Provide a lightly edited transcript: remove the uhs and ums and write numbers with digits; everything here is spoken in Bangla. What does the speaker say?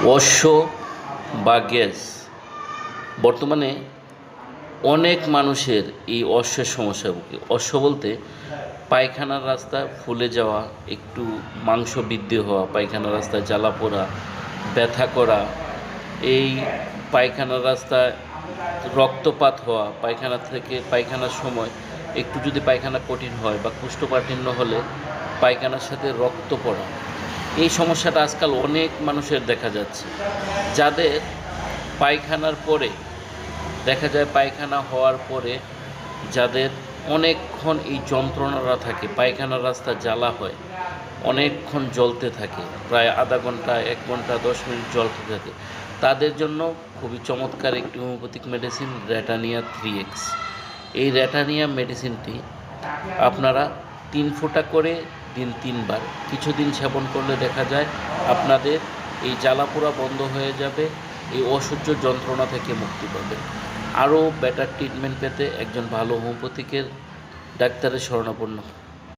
অশ্ব বা গ্যাস বর্তমানে অনেক মানুষের এই অশ্বের সমস্যা ভুগে। অশ্ব বলতে পায়খানার রাস্তা ফুলে যাওয়া, একটু মাংস বৃদ্ধি হওয়া, পায়খানার রাস্তায় জ্বালা পোড়া, ব্যথা করা, এই পায়খানার রাস্তায় রক্তপাত হওয়া, পায়খানা থেকে পায়খানার সময় একটু যদি পায়খানা কঠিন হয় বা কোষ্ঠকাঠিন্য হলে পায়খানার সাথে রক্ত পড়া, এই সমস্যাটা আজকাল অনেক মানুষের দেখা যাচ্ছে। যাদের পায়খানার পরে দেখা যায়, পায়খানা হওয়ার পরে যাদের অনেকক্ষণ এই যন্ত্রণাটা থাকে, পায়খানার রাস্তা জ্বালা হয়, অনেকক্ষণ জ্বলতে থাকে, প্রায় আধা ঘন্টা, 1 ঘন্টা, 10 মিনিট জ্বলতে থাকে, তাদের জন্য খুবই চমৎকার একটি হোমিওপ্যাথিক মেডিসিন র্যাটানিয়া 3X। এই র্যাটানিয়া মেডিসিনটি আপনারা 3 ফোঁটা করে দিন 3 বার কিছুদিন সেবন করলে দেখা যায় আপনাদের এই জ্বালাপোড়া বন্ধ হয়ে যাবে, এই অসহ্য যন্ত্রণা থেকে মুক্তি পাবেন। আরও বেটার ট্রিটমেন্ট পেতে একজন ভালো হোমিওপ্যাথিকের ডাক্তারের শরণাপন্ন